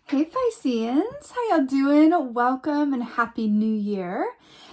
Hey Pisceans, how y'all doing? Welcome and Happy New Year.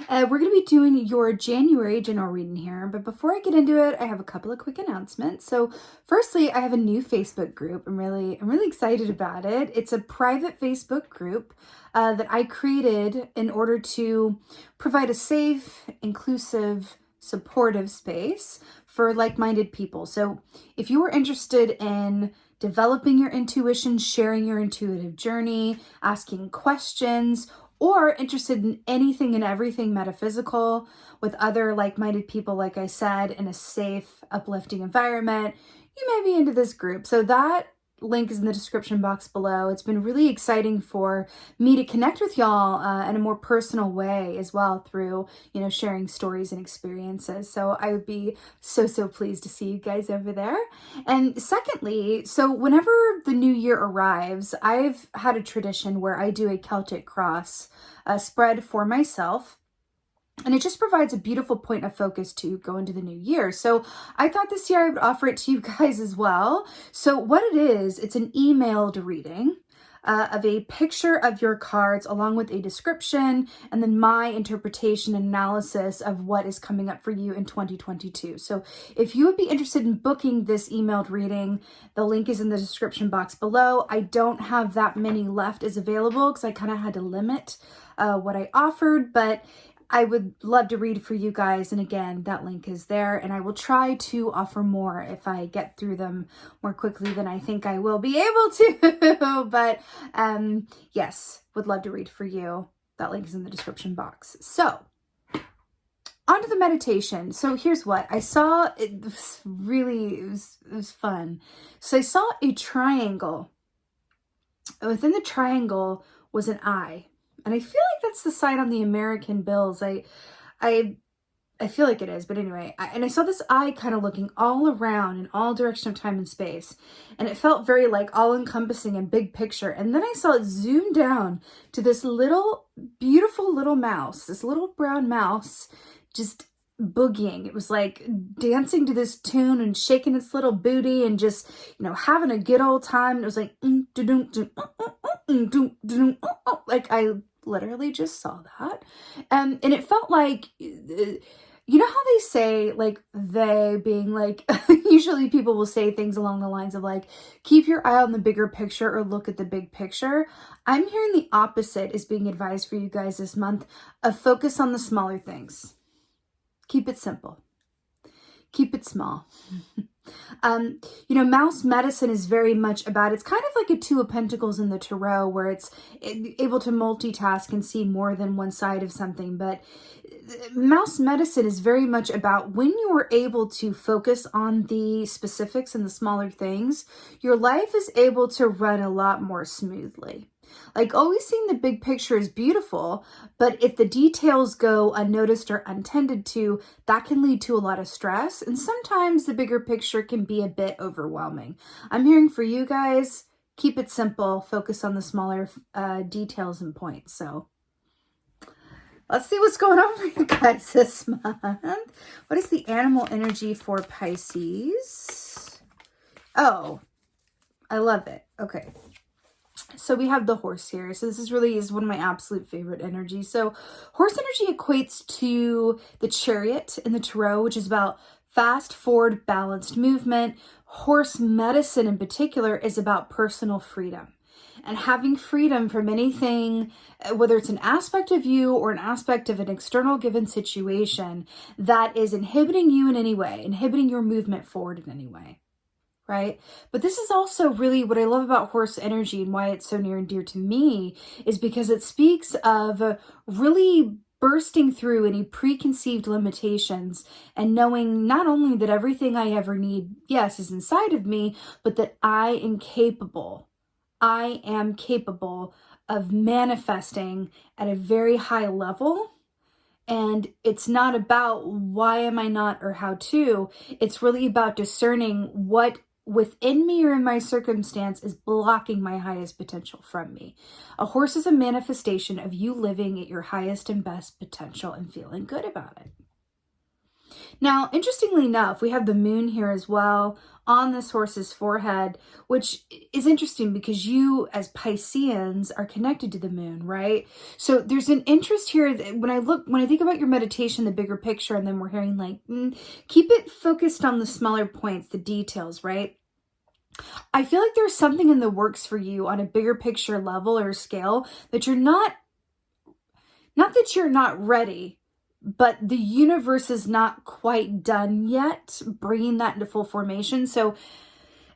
We're going to be doing your January general reading here, but before I get into it, I have a couple of quick announcements. So firstly, I have a new Facebook group. I'm really excited about it. It's a private Facebook group that I created in order to provide a safe, inclusive, supportive space for like-minded people. So if you are interested in developing your intuition, sharing your intuitive journey, asking questions, or interested in anything and everything metaphysical with other like-minded people, like I said, in a safe, uplifting environment, you may be into this group. So that link is in the description box below. It's been really exciting for me to connect with y'all in a more personal way as well through, sharing stories and experiences. So I would be so pleased to see you guys over there. And secondly, so whenever the new year arrives, I've had a tradition where I do a Celtic cross spread for myself. And it just provides a beautiful point of focus to go into the new year. So I thought this year I would offer it to you guys as well. So what it is, it's an emailed reading of a picture of your cards along with a description and then my interpretation and analysis of what is coming up for you in 2022. So if you would be interested in booking this emailed reading, the link is in the description box below. I don't have that many left as available because I kind of had to limit what I offered, but I would love to read for you guys. And again, that link is there, and I will try to offer more if I get through them more quickly than I think I will be able to. But yes, would love to read for you. That link is in the description box. So on to the meditation. So here's what I saw. It was fun. So I saw a triangle. Within the triangle was an eye. And I feel like that's the sign on the American bills. I feel like it is, but anyway. I saw this eye kind of looking all around in all direction of time and space. And it felt very like all-encompassing and big picture. And then I saw it zoom down to this little, beautiful little mouse, this little brown mouse, just boogieing. It was like dancing to this tune and shaking its little booty and just, having a good old time. And it was like, like I literally just saw that. And it felt like, you know how they say, like, they being like, usually people will say things along the lines of like, keep your eye on the bigger picture or look at the big picture. I'm hearing the opposite is being advised for you guys this month of focus on the smaller things. Keep it simple. Keep it small. Mouse medicine is very much about, it's kind of like a Two of Pentacles in the Tarot where it's able to multitask and see more than one side of something. But mouse medicine is very much about when you are able to focus on the specifics and the smaller things, your life is able to run a lot more smoothly. Like, always seeing the big picture is beautiful, but if the details go unnoticed or untended to, that can lead to a lot of stress. And sometimes the bigger picture can be a bit overwhelming. I'm hearing for you guys, keep it simple, focus on the smaller details and points. So let's see what's going on for you guys this month. What is the animal energy for Pisces? Oh, I love it. Okay. So we have the horse here. So this is one of my absolute favorite energies. So horse energy equates to the chariot in the tarot, which is about fast, forward, balanced movement. Horse medicine in particular is about personal freedom and having freedom from anything, whether it's an aspect of you or an aspect of an external given situation that is inhibiting you in any way, inhibiting your movement forward in any way. Right? But this is also really what I love about horse energy and why it's so near and dear to me is because it speaks of really bursting through any preconceived limitations and knowing not only that everything I ever need, yes, is inside of me, but that I am capable of manifesting at a very high level. And it's not about why am I not or how to. It's really about discerning what within me or in my circumstance is blocking my highest potential from me. A horse is a manifestation of you living at your highest and best potential and feeling good about it. Now, interestingly enough, we have the moon here as well on this horse's forehead, which is interesting because you as Pisceans are connected to the moon, right? So there's an interest here that when I think about your meditation, the bigger picture, and then we're hearing like, keep it focused on the smaller points, the details, right? I feel like there's something in the works for you on a bigger picture level or scale that you're not that you're not ready, but the universe is not quite done yet bringing that into full formation. So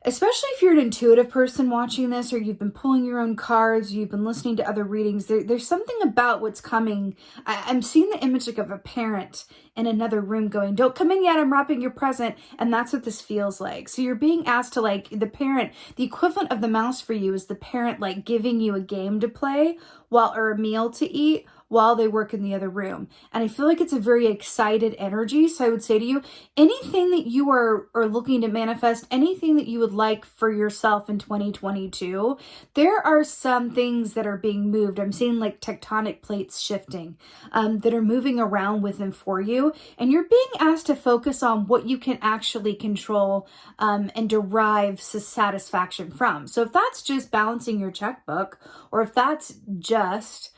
especially if you're an intuitive person watching this, or you've been pulling your own cards, you've been listening to other readings, there's something about what's coming. I'm seeing the image like of a parent in another room going, don't come in yet, I'm wrapping your present. And that's what this feels like. So you're being asked to, like, the parent, the equivalent of the mouse for you is the parent like giving you a game to play or a meal to eat while they work in the other room. And I feel like it's a very excited energy. So I would say to you, anything that you are looking to manifest, anything that you would like for yourself in 2022, there are some things that are being moved. I'm seeing like tectonic plates shifting that are moving around with and for you. And you're being asked to focus on what you can actually control and derive satisfaction from. So if that's just balancing your checkbook, or if that's just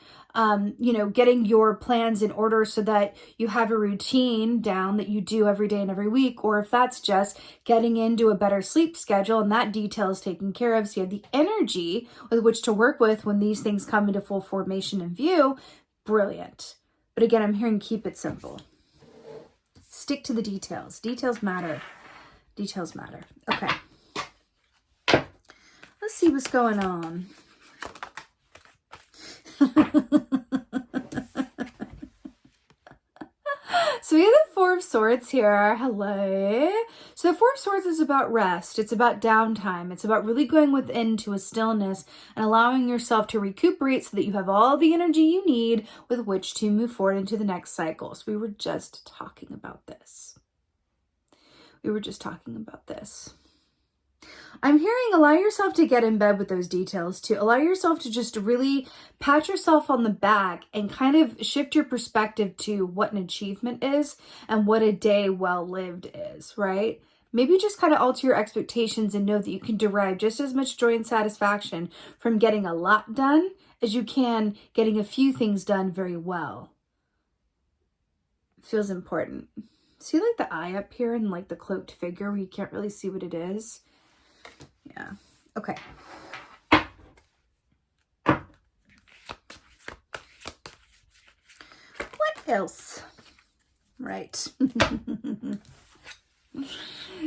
getting your plans in order so that you have a routine down that you do every day and every week, or if that's just getting into a better sleep schedule and that detail is taken care of, so you have the energy with which to work with when these things come into full formation and view, brilliant. But again, I'm hearing keep it simple. Stick to the details. Details matter. Details matter. Okay. Let's see what's going on. So we have the Four of Swords here. Hello. So the Four of Swords is about rest. It's about downtime. It's about really going within to a stillness and allowing yourself to recuperate so that you have all the energy you need with which to move forward into the next cycle. So we were just talking about this. I'm hearing allow yourself to get in bed with those details, to allow yourself to just really pat yourself on the back and kind of shift your perspective to what an achievement is and what a day well lived is, right? Maybe just kind of alter your expectations and know that you can derive just as much joy and satisfaction from getting a lot done as you can getting a few things done very well. It feels important. See like the eye up here and like the cloaked figure where you can't really see what it is? Yeah. Okay. What else? Right.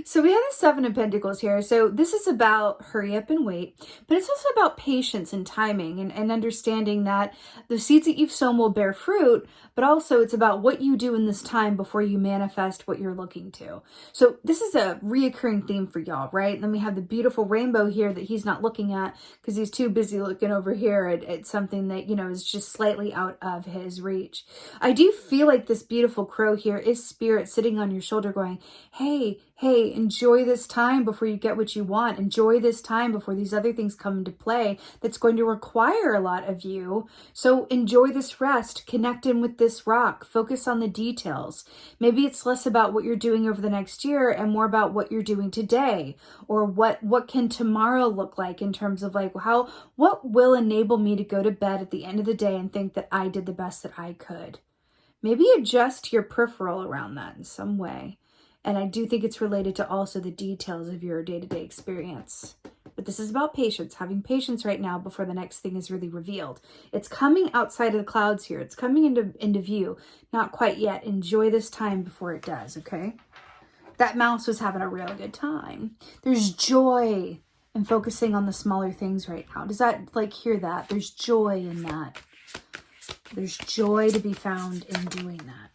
So we have the Seven of Pentacles here. So this is about hurry up and wait, but it's also about patience and timing and understanding that the seeds that you've sown will bear fruit, but also it's about what you do in this time before you manifest what you're looking to. So this is a reoccurring theme for y'all, right? And then we have the beautiful rainbow here that he's not looking at because he's too busy looking over here at something that, is just slightly out of his reach. I do feel like this beautiful crow here is spirit sitting on your shoulder going, hey, enjoy this time before you get what you want. Enjoy this time before these other things come into play that's going to require a lot of you. So enjoy this rest, connect in with this rock, focus on the details. Maybe it's less about what you're doing over the next year and more about what you're doing today, or what can tomorrow look like in terms of like what will enable me to go to bed at the end of the day and think that I did the best that I could. Maybe adjust your peripheral around that in some way. And I do think it's related to also the details of your day-to-day experience. But this is about patience, having patience right now before the next thing is really revealed. It's coming outside of the clouds here. It's coming into view. Not quite yet. Enjoy this time before it does, okay? That mouse was having a real good time. There's joy in focusing on the smaller things right now. Does that, hear that? There's joy in that. There's joy to be found in doing that.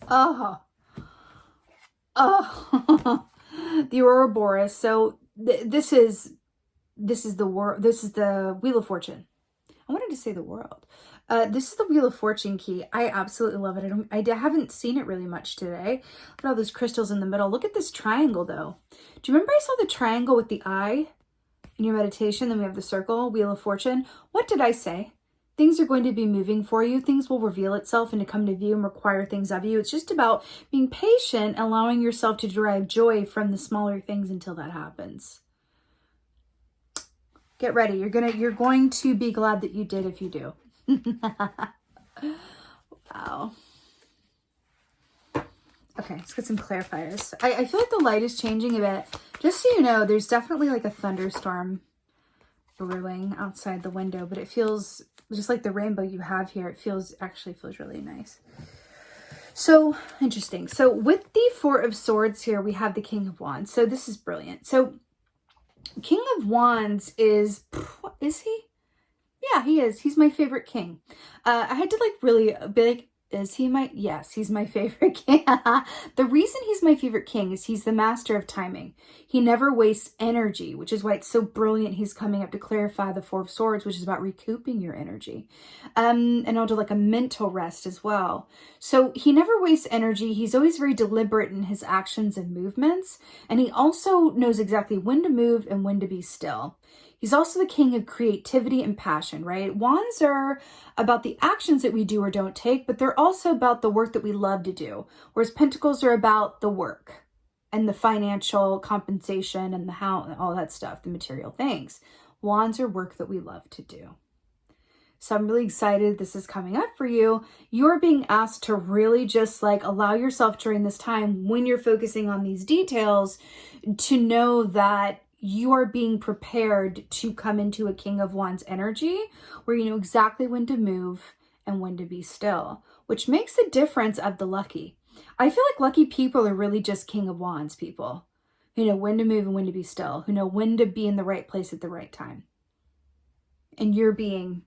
Oh, the Aurora Boreas. So this is the Wheel of Fortune. I wanted to say the world. This is the Wheel of Fortune key. I absolutely love it. I haven't seen it really much today. Look at all those crystals in the middle. Look at this triangle though. Do you remember I saw the triangle with the eye in your meditation? Then we have the circle, Wheel of Fortune. What did I say? things are going to be moving for you. Things will reveal itself and to come to view and require things of you. It's just about being patient, allowing yourself to derive joy from the smaller things until that happens. Get ready. You're going to be glad that you did if you do. Wow. Okay, let's get some clarifiers. I feel like the light is changing a bit. Just so you know, there's definitely like a thunderstorm brewing outside the window, but it feels just like the rainbow you have here. It actually feels really nice. So interesting. So with the Four of Swords here, we have the King of Wands. So this is brilliant. So King of Wands is he? Yeah, he is. He's my favorite king. I had to like really big. Is he my? Yes, he's my favorite king. The reason he's my favorite king is he's the master of timing. He never wastes energy, which is why it's so brilliant. He's coming up to clarify the Four of Swords, which is about recouping your energy. And also like a mental rest as well. So he never wastes energy. He's always very deliberate in his actions and movements. And he also knows exactly when to move and when to be still. He's also the king of creativity and passion, right? Wands are about the actions that we do or don't take, but they're also about the work that we love to do. Whereas Pentacles are about the work and the financial compensation and the how and all that stuff, the material things. Wands are work that we love to do. So I'm really excited this is coming up for you. You're being asked to really just like allow yourself during this time when you're focusing on these details to know that you are being prepared to come into a King of Wands energy where you know exactly when to move and when to be still, which makes the difference of the lucky. I feel like lucky people are really just King of Wands people who know when to move and when to be still, who know when to be in the right place at the right time. And you're being,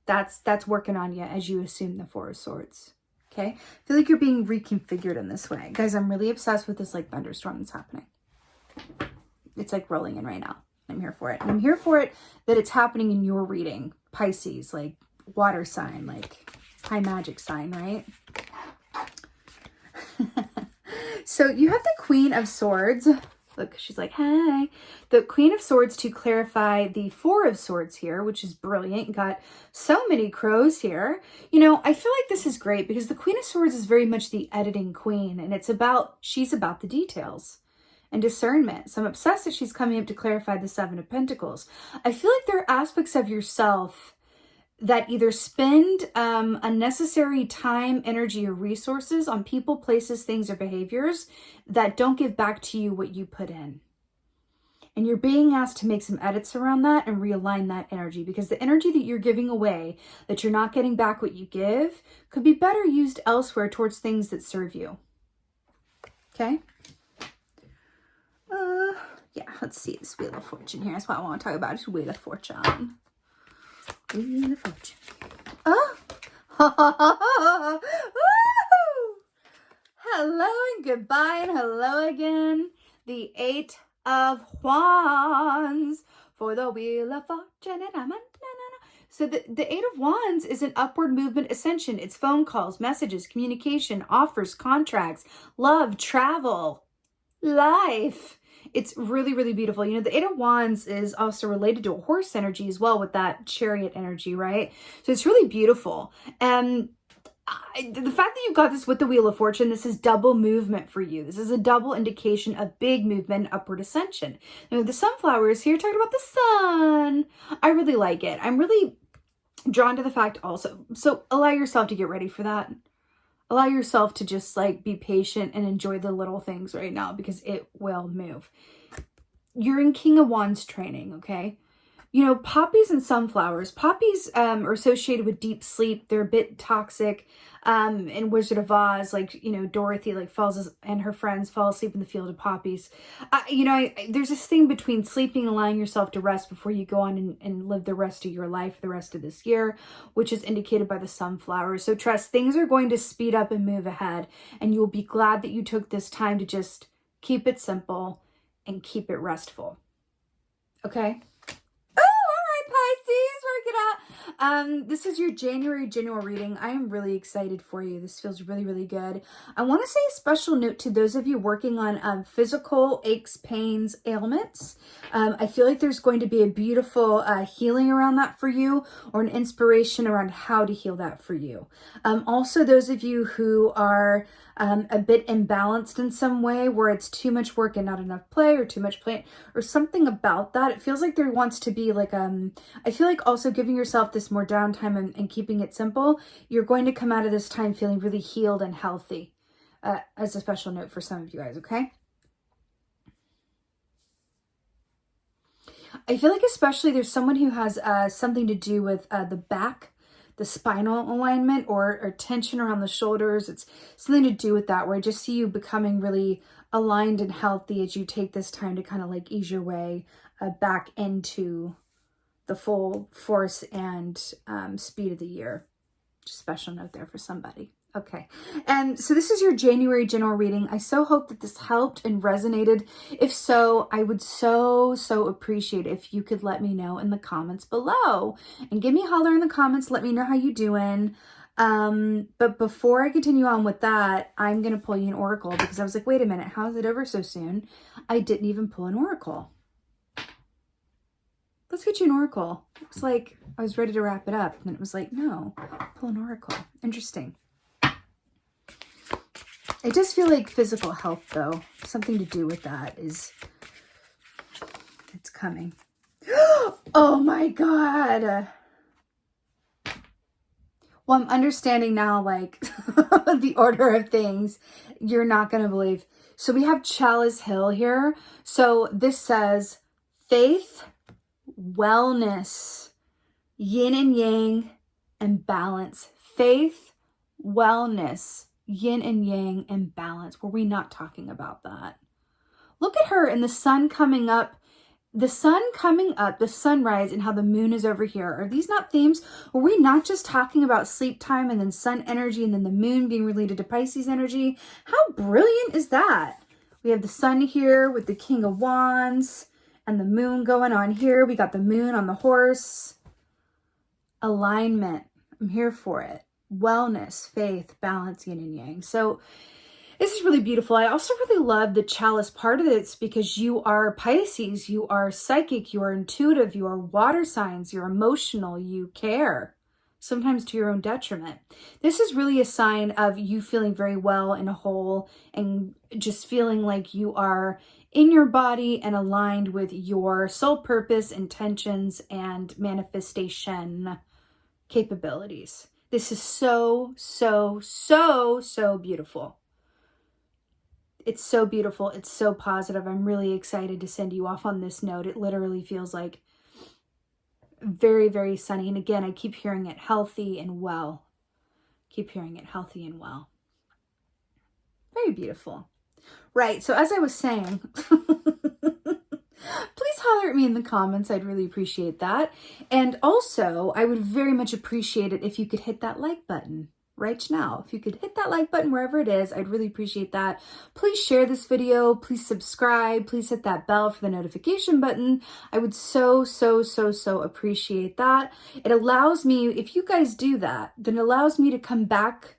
that's working on you as you assume the Four of Swords. Okay. I feel like you're being reconfigured in this way. Guys, I'm really obsessed with this like thunderstorm that's happening. It's like rolling in right now. I'm here for it. And I'm here for it that it's happening in your reading. Pisces, like water sign, like high magic sign, right? So you have the Queen of Swords. Look, she's like, hi. The Queen of Swords to clarify the Four of Swords here, which is brilliant. You got so many crows here. You know, I feel like this is great because the Queen of Swords is very much the editing queen, and she's about the details and discernment. So I'm obsessed that she's coming up to clarify the Seven of Pentacles. I feel like there are aspects of yourself that either spend unnecessary time, energy, or resources on people, places, things, or behaviors that don't give back to you what you put in. And you're being asked to make some edits around that and realign that energy, because the energy that you're giving away, that you're not getting back what you give, could be better used elsewhere towards things that serve you. Okay? Yeah, let's see this Wheel of Fortune here. That's what I want to talk about, is Wheel of Fortune. Wheel of Fortune. Oh! Hello and goodbye and hello again. The Eight of Wands for the Wheel of Fortune. So the Eight of Wands is an upward movement ascension. It's phone calls, messages, communication, offers, contracts, love, travel, life. It's really, really beautiful. You know, the Eight of Wands is also related to a horse energy as well, with that chariot energy, right? So it's really beautiful. And the fact that you've got this with the Wheel of Fortune, this is double movement for you. This is a double indication of big movement, upward ascension. Now, the sunflowers here, talking about the sun. I really like it. I'm really drawn to the fact also. So allow yourself to get ready for that. Allow yourself to just like be patient and enjoy the little things right now, because it will move. You're in King of Wands training, okay? You know, poppies and sunflowers. Poppies are associated with deep sleep. They're a bit toxic. In Wizard of Oz, like, you know, Dorothy and her friends fall asleep in the field of poppies. There's this thing between sleeping and allowing yourself to rest before you go on and live the rest of your life, the rest of this year, which is indicated by the sunflowers. So trust, things are going to speed up and move ahead, and you'll be glad that you took this time to just keep it simple and keep it restful. Okay? Pisces, work it out. This is your January general reading. I am really excited for you. This feels really, really good. I want to say a special note to those of you working on physical aches, pains, ailments. I feel like there's going to be a beautiful healing around that for you, or an inspiration around how to heal that for you. Also, those of you who are a bit imbalanced in some way, where it's too much work and not enough play, or too much play, or something about that. It feels like there wants to be like, I feel like also giving yourself this more downtime and keeping it simple. You're going to come out of this time feeling really healed and healthy, as a special note for some of you guys, okay? I feel like especially there's someone who has something to do with the back, the spinal alignment, or tension around the shoulders. It's something to do with that, where I just see you becoming really aligned and healthy as you take this time to kind of like ease your way back into the full force and speed of the year. Just special note there for somebody. Okay, and so this is your January general reading. I so hope that this helped and resonated. If so, I would so appreciate if you could let me know in the comments below, and give me a holler in the comments. Let me know how you doing. But before I continue on with that, I'm gonna pull you an oracle, because I was like, wait a minute, how is it over so soon? I didn't even pull an oracle. Let's get you an oracle. It was like I was ready to wrap it up, and then it was like, no, pull an oracle. Interesting. I just feel like physical health, though, something to do with that is, it's coming. Oh my God. Well, I'm understanding now, like, the order of things. You're not going to believe. So we have Chalice Hill here. So this says faith, wellness, yin and yang, and balance. Faith, wellness, yin and yang, and balance. Were we not talking about that? Look at her and the sun coming up. The sun coming up, the sunrise, and how the moon is over here. Are these not themes? Were we not just talking about sleep time and then sun energy and then the moon being related to Pisces energy? How brilliant is that? We have the sun here with the King of Wands and the moon going on here. We got the moon on the horse. Alignment. I'm here for it. Wellness, faith, balance, yin and yang. So this is really beautiful. I also really love the chalice part of this, because you are Pisces, you are psychic, you are intuitive, you are water signs, you're emotional, you care, sometimes to your own detriment. This is really a sign of you feeling very well and whole, and just feeling like you are in your body and aligned with your soul purpose, intentions, and manifestation capabilities. This is so beautiful. It's so beautiful. It's so positive. I'm really excited to send you off on this note. It literally feels like very sunny. And again, I keep hearing it healthy and well. Keep hearing it healthy and well. Very beautiful. Right. So as I was saying, please holler at me in the comments. I'd really appreciate that. And also, I would very much appreciate it if you could hit that like button right now. If you could hit that like button wherever it is, I'd really appreciate that. Please share this video. Please subscribe. Please hit that bell for the notification button. I would so appreciate that. It allows me, if you guys do that, then it allows me to come back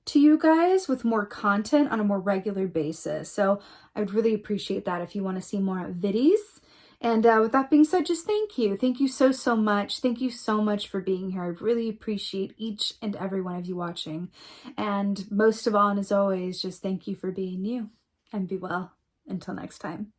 to you guys with more content on a more regular basis. So I would really appreciate that if you want to see more videos. And with that being said, just thank you. Thank you so much. Thank you so much for being here. I really appreciate each and every one of you watching. And most of all, and as always, just thank you for being you. And be well until next time.